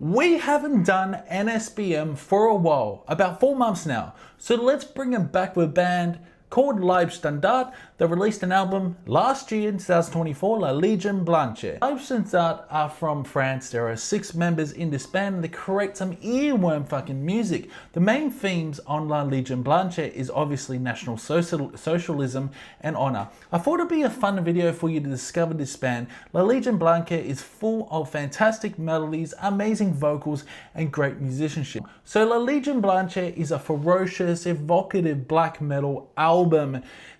We haven't done NSBM for a while, about 4 months now, so let's bring it back with a band called Leibstandarte that released an album last year in 2024, Légion Blanche. Leibstandarte are from France. There are 6 members in this band and they create some earworm fucking music. The main themes on Légion Blanche is obviously national socialism and honor. I thought it'd be a fun video for you to discover this band. Légion Blanche is full of fantastic melodies, amazing vocals and great musicianship. So Légion Blanche is a ferocious, evocative black metal album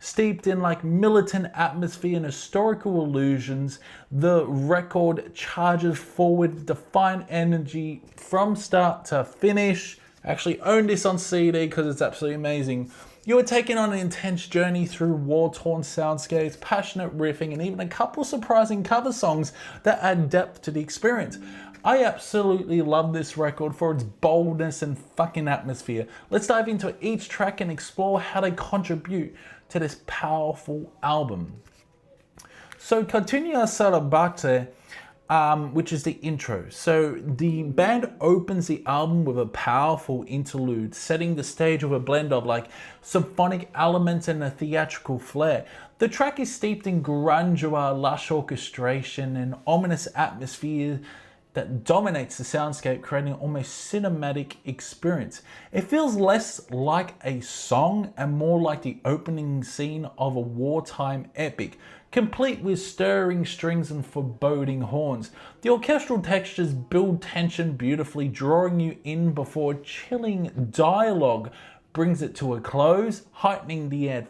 steeped in like militant atmosphere and historical illusions. The record charges forward, defiant energy from start to finish. I actually own this on CD because it's absolutely amazing. You are taken on an intense journey through war-torn soundscapes, passionate riffing, and even a couple surprising cover songs that add depth to the experience. I absolutely love this record for its boldness and fucking atmosphere. Let's dive into each track and explore how they contribute to this powerful album. So Continua sarà battre, which is the intro. So the band opens the album with a powerful interlude, setting the stage with a blend of like symphonic elements and a theatrical flair. The track is steeped in grandeur, lush orchestration, and ominous atmosphere that dominates the soundscape, creating an almost cinematic experience. It feels less like a song and more like the opening scene of a wartime epic, complete with stirring strings and foreboding horns. The orchestral textures build tension beautifully, drawing you in before chilling dialogue brings it to a close, heightening the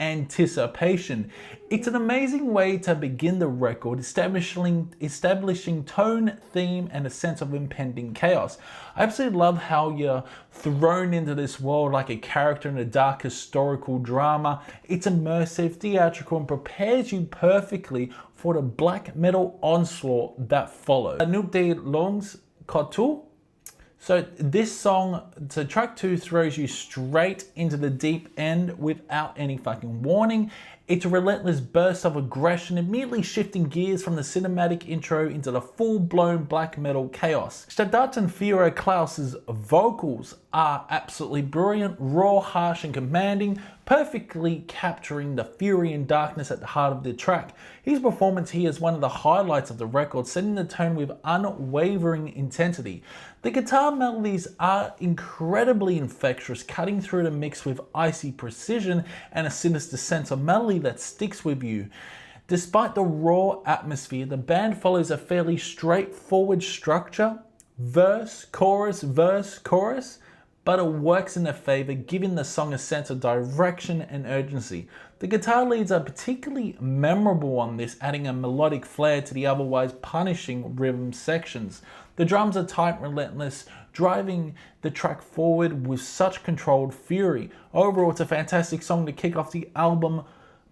anticipation. It's an amazing way to begin the record, establishing tone, theme, and a sense of impending chaos. I absolutely love how you're thrown into this world like a character in a dark historical drama. It's immersive, theatrical, and prepares you perfectly for the black metal onslaught that follows. Nuit des Longs Couteaux. So this song, so track 2 throws you straight into the deep end without any fucking warning. It's a relentless burst of aggression, immediately shifting gears from the cinematic intro into the full-blown black metal chaos. Stadart and Führer Klaus's vocals are absolutely brilliant, raw, harsh and commanding, perfectly capturing the fury and darkness at the heart of the track. His performance here is one of the highlights of the record, setting the tone with unwavering intensity. The guitar melodies are incredibly infectious, cutting through the mix with icy precision and a sinister sense of melody that sticks with you. Despite the raw atmosphere, the band follows a fairly straightforward structure, verse, chorus, but it works in their favor, giving the song a sense of direction and urgency. The guitar leads are particularly memorable on this, adding a melodic flair to the otherwise punishing rhythm sections. The drums are tight and relentless, driving the track forward with such controlled fury. Overall, it's a fantastic song to kick off the album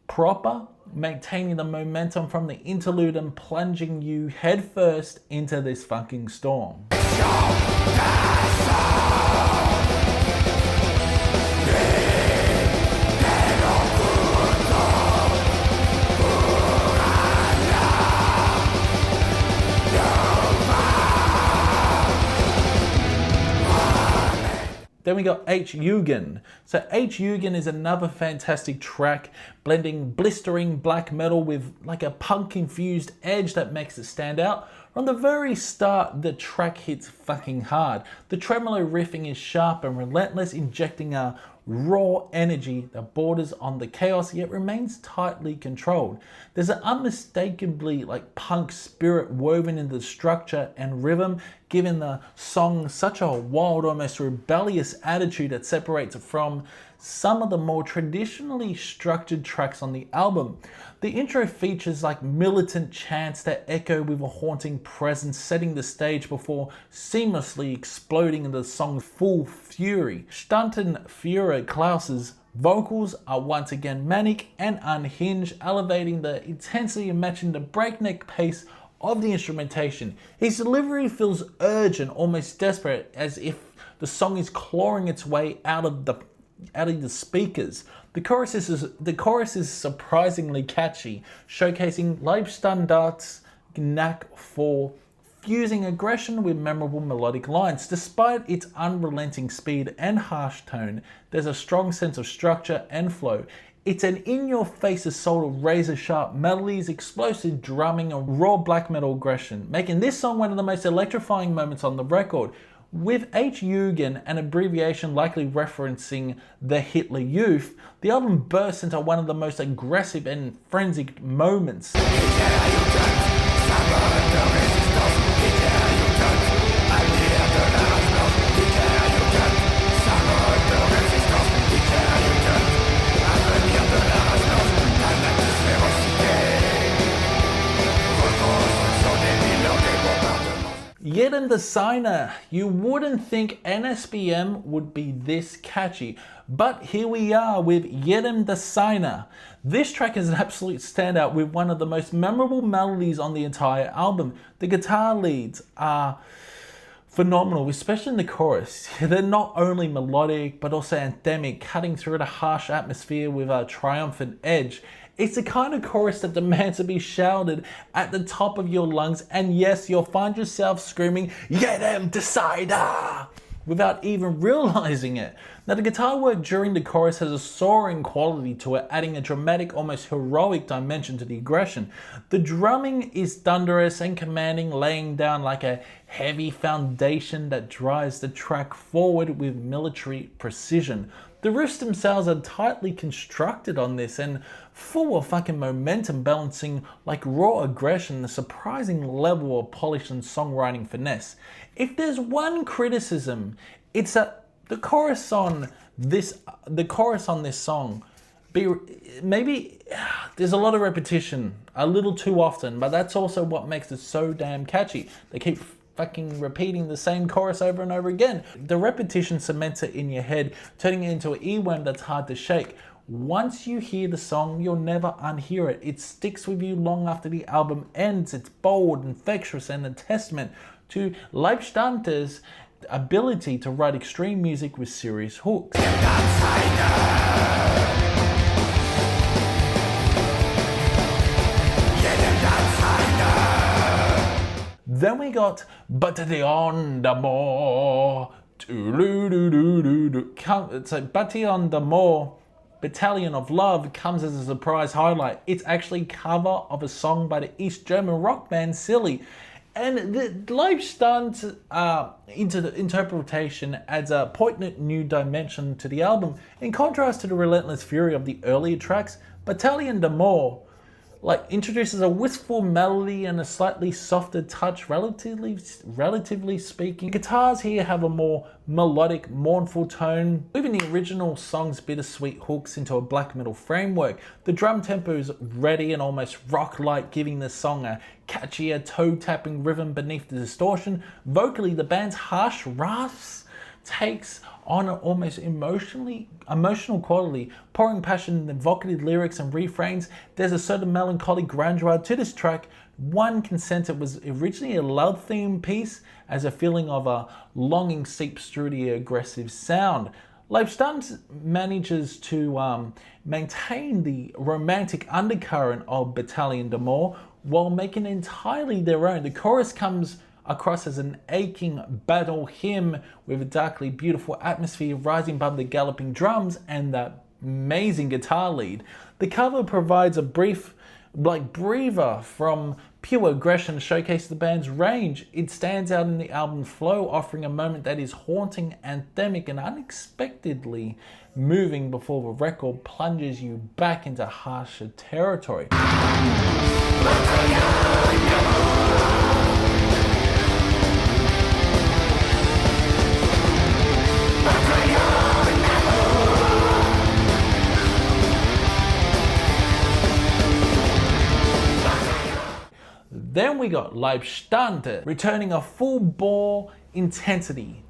proper, maintaining the momentum from the interlude and plunging you headfirst into this fucking storm. Then we got H-Jugend. So H-Jugend is another fantastic track, blending blistering black metal with like a punk-infused edge that makes it stand out. From the very start, the track hits fucking hard. The tremolo riffing is sharp and relentless, injecting a raw energy that borders on the chaos yet remains tightly controlled. There's an unmistakably like punk spirit woven into the structure and rhythm, giving the song such a wild, almost rebellious attitude that separates it from some of the more traditionally structured tracks on the album. The intro features like militant chants that echo with a haunting presence, setting the stage before seamlessly exploding into the song's full fury. Stunt and Führer Klaus's vocals are once again manic and unhinged, elevating the intensity and matching the breakneck pace of the instrumentation. His delivery feels urgent, almost desperate, as if the song is clawing its way out of the speakers. The chorus is surprisingly catchy, showcasing Leibstandarte's knack for fusing aggression with memorable melodic lines. Despite its unrelenting speed and harsh tone, there's a strong sense of structure and flow. It's an in-your-face assault of razor-sharp melodies, explosive drumming, and raw black metal aggression, making this song one of the most electrifying moments on the record. With H. Jugend, an abbreviation likely referencing the Hitler Youth, the album bursts into one of the most aggressive and frenzied moments. Jedem Designer. You wouldn't think NSBM would be this catchy, but here we are with Jedem Designer. This track is an absolute standout with one of the most memorable melodies on the entire album. The guitar leads are phenomenal, especially in the chorus. They're not only melodic, but also anthemic, cutting through the harsh atmosphere with a triumphant edge. It's the kind of chorus that demands to be shouted at the top of your lungs, and yes, you'll find yourself screaming, Jedem Designer, without even realizing it. Now, the guitar work during the chorus has a soaring quality to it, adding a dramatic, almost heroic dimension to the aggression. The drumming is thunderous and commanding, laying down like a heavy foundation that drives the track forward with military precision. The riffs themselves are tightly constructed on this and full of fucking momentum, balancing like raw aggression, a surprising level of polish and songwriting finesse. If there's one criticism, it's that the chorus on this song, maybe there's a lot of repetition, a little too often, but that's also what makes it so damn catchy. They keep fucking repeating the same chorus over and over again. The repetition cements it in your head, turning it into an earworm that's hard to shake. Once you hear the song, you'll never unhear it. It sticks with you long after the album ends. It's bold, infectious, and a testament to Leibstandarte's ability to write extreme music with serious hooks. Then we got Bataillon d'Amour. So Bataillon d'Amour, Battalion of Love, comes as a surprise highlight. It's actually a cover of a song by the East German rock band Silly. And the Leibstandarte interpretation adds a poignant new dimension to the album. In contrast to the relentless fury of the earlier tracks, Battalion d'Amour introduces a wistful melody and a slightly softer touch, relatively speaking. Guitars here have a more melodic, mournful tone, moving the original song's bittersweet hooks into a black metal framework. The drum tempo is ready and almost rock-like, giving the song a catchier, toe-tapping rhythm beneath the distortion. Vocally, the band's harsh rasps takes on an almost emotional quality, pouring passion in evocative lyrics and refrains. There's a certain melancholy grandeur to this track. One can sense it was originally a love theme piece, as a feeling of a longing seeps through the aggressive sound. Leibstandarte manages to maintain the romantic undercurrent of Battalion d'Amour while making it entirely their own. The chorus comes across as an aching battle hymn with a darkly beautiful atmosphere rising above the galloping drums and the amazing guitar lead. The cover provides a brief breather from pure aggression to showcase the band's range. It stands out in the album's flow, offering a moment that is haunting, anthemic, and unexpectedly moving before the record plunges you back into harsher territory. Then we got Leibstandarte, returning a full-bore intensity.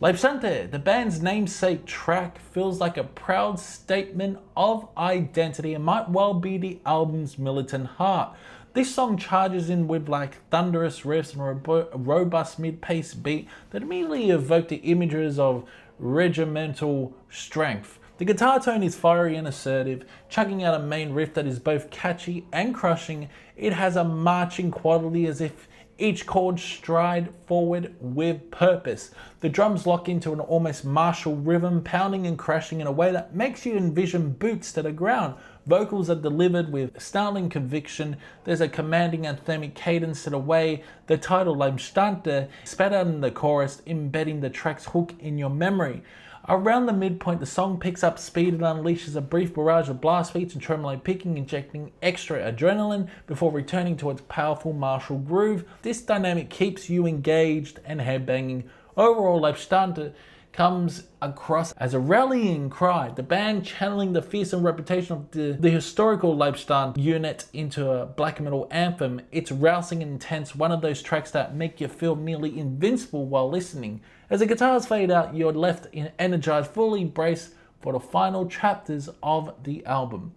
Leibstandarte, the band's namesake track, feels like a proud statement of identity and might well be the album's militant heart. This song charges in with thunderous riffs and a robust mid-paced beat that immediately evoke the images of regimental strength. The guitar tone is fiery and assertive, chugging out a main riff that is both catchy and crushing. It has a marching quality as if Each chord stride forward with purpose. The drums lock into an almost martial rhythm, pounding and crashing in a way that makes you envision boots to the ground. Vocals are delivered with astounding conviction. There's a commanding anthemic cadence to the way the title Leibstandarte spat out in the chorus, embedding the track's hook in your memory. Around the midpoint, the song picks up speed and unleashes a brief barrage of blast beats and tremolo picking, injecting extra adrenaline before returning to its powerful martial groove. This dynamic keeps you engaged and headbanging. Overall, Leibstandarte comes across as a rallying cry, the band channeling the fearsome reputation of the historical Leibstandarte unit into a black metal anthem. It's rousing and intense, one of those tracks that make you feel nearly invincible while listening. As the guitars fade out, you're left energized, fully braced for the final chapters of the album.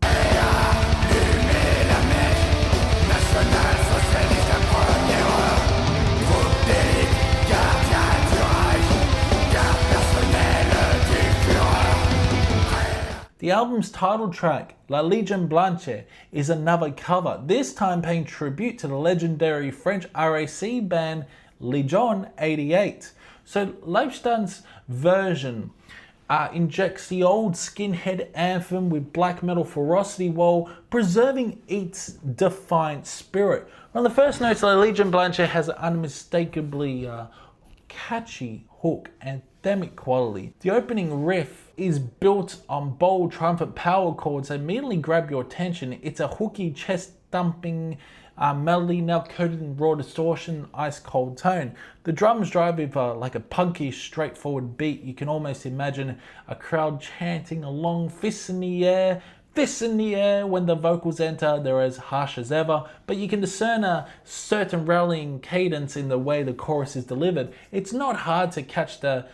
The album's title track, La Légion Blanche, is another cover, this time paying tribute to the legendary French RAC band Légion 88. So Leibstandarte's version injects the old skinhead anthem with black metal ferocity while preserving its defiant spirit. On the first notes, La Légion Blanche has an unmistakably catchy hook and anthemic quality. The opening riff is built on bold trumpet power chords that immediately grab your attention. It's a hooky, chest-thumping melody now coated in raw distortion, ice-cold tone. The drums drive with like a punky, straightforward beat. You can almost imagine a crowd chanting along, fists in the air. Fists in the air. When the vocals enter, they're as harsh as ever, but you can discern a certain rallying cadence in the way the chorus is delivered. It's not hard to catch the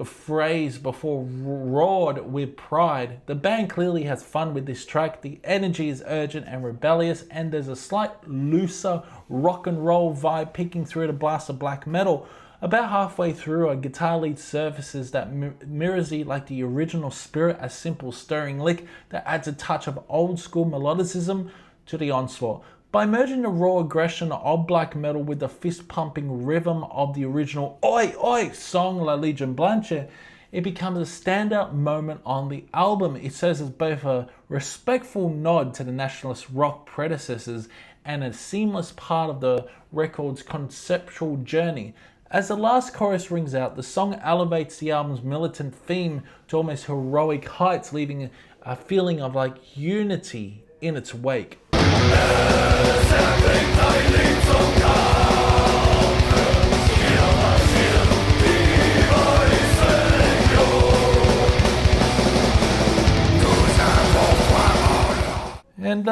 phrase before roared with pride. The band clearly has fun with this track. The energy is urgent and rebellious, and there's a slight looser rock and roll vibe peeking through the blast of black metal. About halfway through, a guitar lead surfaces that mirrors it like the original Spirit, a simple stirring lick that adds a touch of old school melodicism to the onslaught. By merging the raw aggression of black metal with the fist-pumping rhythm of the original Oi Oi song La Légion Blanche, it becomes a standout moment on the album. It serves as both a respectful nod to the nationalist rock predecessors and a seamless part of the record's conceptual journey. As the last chorus rings out, the song elevates the album's militant theme to almost heroic heights, leaving a feeling of like unity in its wake. And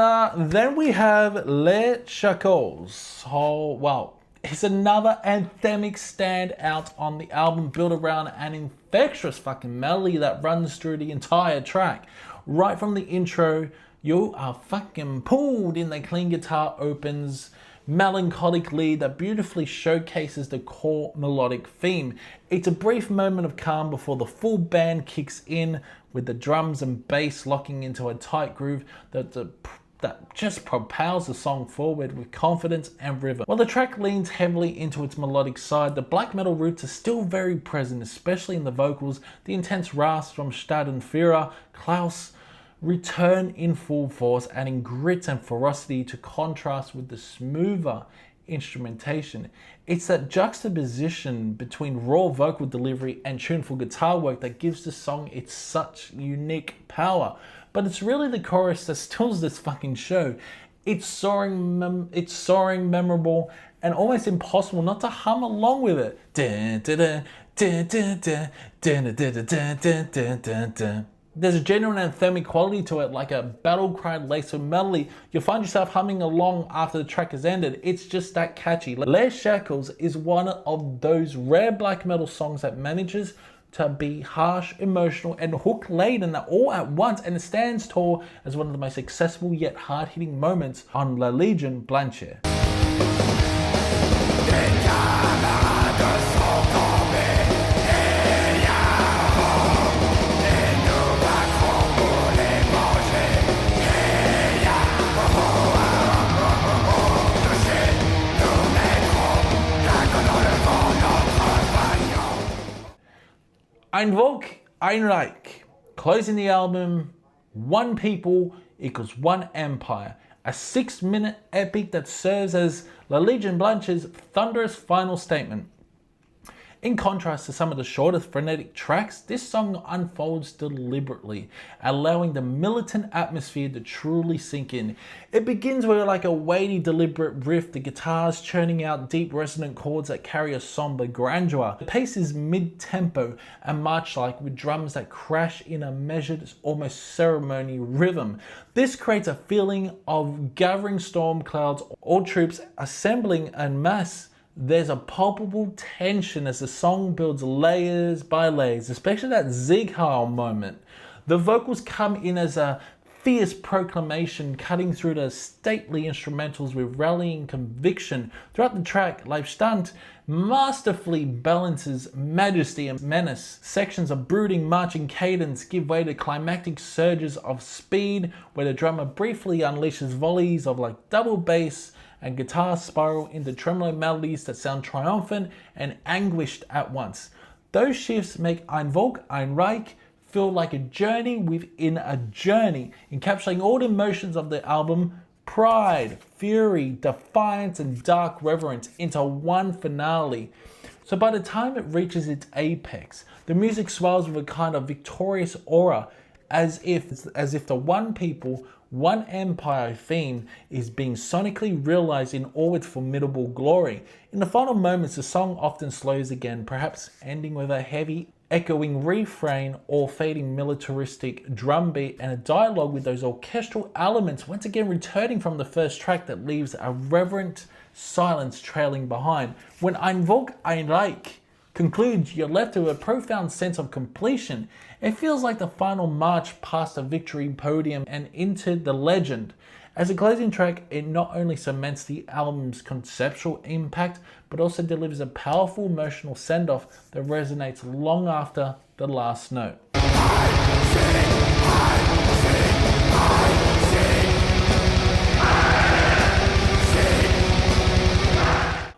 then we have Les Chacals. Oh, wow. It's another anthemic standout on the album, built around an infectious fucking melody that runs through the entire track. Right from the intro, you are fucking pulled in. The clean guitar opens, melancholic lead that beautifully showcases the core melodic theme. It's a brief moment of calm before the full band kicks in, with the drums and bass locking into a tight groove that just propels the song forward with confidence and rhythm. While the track leans heavily into its melodic side, the black metal roots are still very present, especially in the vocals. The intense rasps from Stad and Führer, Klaus return in full force, adding grit and ferocity to contrast with the smoother instrumentation. It's that juxtaposition between raw vocal delivery and tuneful guitar work that gives the song its such unique power. But it's really the chorus that steals this fucking show. It's soaring, memorable, and almost impossible not to hum along with it. There's a genuine anthemic quality to it, like a battle cry laced with melody. You'll find yourself humming along after the track has ended. It's just that catchy. Les Chacals is one of those rare black metal songs that manages to be harsh, emotional, and hook-laden all at once, and it stands tall as one of the most accessible yet hard-hitting moments on La Légion Blanche. Ein Volk Ein Reich. Closing the album, one people equals one empire. A 6-minute epic that serves as Légion Blanche's thunderous final statement. In contrast to some of the shorter frenetic tracks, this song unfolds deliberately, allowing the militant atmosphere to truly sink in. It begins with like a weighty, deliberate riff, the guitars churning out deep resonant chords that carry a somber grandeur. The pace is mid-tempo and march-like, with drums that crash in a measured, almost ceremony rhythm. This creates a feeling of gathering storm clouds, all troops assembling en masse. There's a palpable tension as the song builds layers by layers, especially that Zig Heil moment. The vocals come in as a fierce proclamation, cutting through the stately instrumentals with rallying conviction. Throughout the track, Leibstandarte masterfully balances majesty and menace. Sections of brooding marching cadence give way to climactic surges of speed, where the drummer briefly unleashes volleys of like double bass and guitar spiral into tremolo melodies that sound triumphant and anguished at once. Those shifts make Ein Volk Ein Reich feel like a journey within a journey, encapsulating all the emotions of the album: pride, fury, defiance, and dark reverence into one finale. So by the time it reaches its apex, the music swells with a kind of victorious aura, as if the one people, one empire theme is being sonically realized in all its formidable glory. In the final moments, the song often slows again, perhaps ending with a heavy, echoing refrain or fading militaristic drum beat and a dialogue with those orchestral elements once again returning from the first track that leaves a reverent silence trailing behind. When Ein Volk Ein Reich concludes, you're left with a profound sense of completion. It feels like the final march past the victory podium and into the legend. As a closing track, it not only cements the album's conceptual impact, but also delivers a powerful emotional send-off that resonates long after the last note.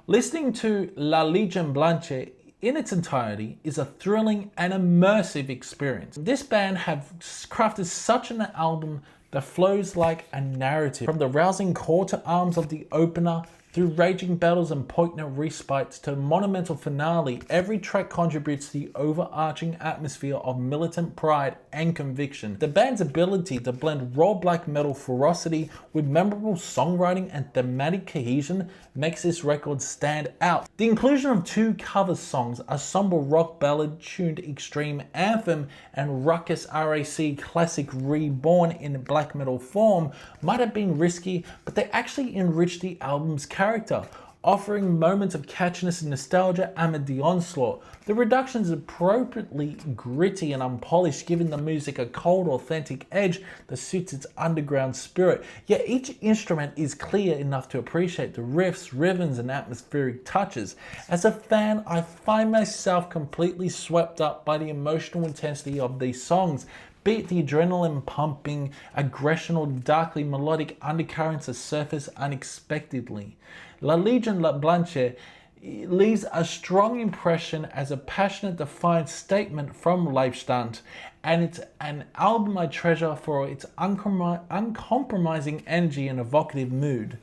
Listening to Légion Blanche in its entirety is a thrilling and immersive experience. This band have crafted such an album that flows like a narrative. From the rousing call to arms of the opener, through raging battles and poignant respites to the monumental finale, every track contributes to the overarching atmosphere of militant pride and conviction. The band's ability to blend raw black metal ferocity with memorable songwriting and thematic cohesion makes this record stand out. The inclusion of 2 cover songs, a somber rock ballad tuned extreme anthem and ruckus RAC classic reborn in black metal form, might have been risky, but they actually enriched the album's character, offering moments of catchiness and nostalgia amid the onslaught. The reduction is appropriately gritty and unpolished, giving the music a cold, authentic edge that suits its underground spirit. Yet each instrument is clear enough to appreciate the riffs, rhythms, and atmospheric touches. As a fan, I find myself completely swept up by the emotional intensity of these songs. Be it the adrenaline pumping, aggression, or darkly melodic undercurrents that surface unexpectedly. Légion Blanche leaves a strong impression as a passionate, defiant statement from Leibstandarte, and it's an album I treasure for its uncompromising energy and evocative mood.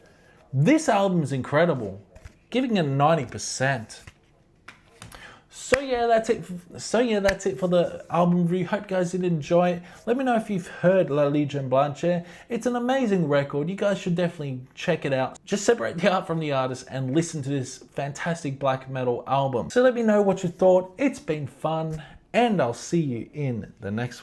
This album is incredible, giving it a 90%. So yeah, that's it for the album review. Hope you guys did enjoy it. Let me know if you've heard Légion Blanche. It's an amazing record. You guys should definitely check it out. Just separate the art from the artist and listen to this fantastic black metal album. So let me know what you thought. It's been fun, and I'll see you in the next one.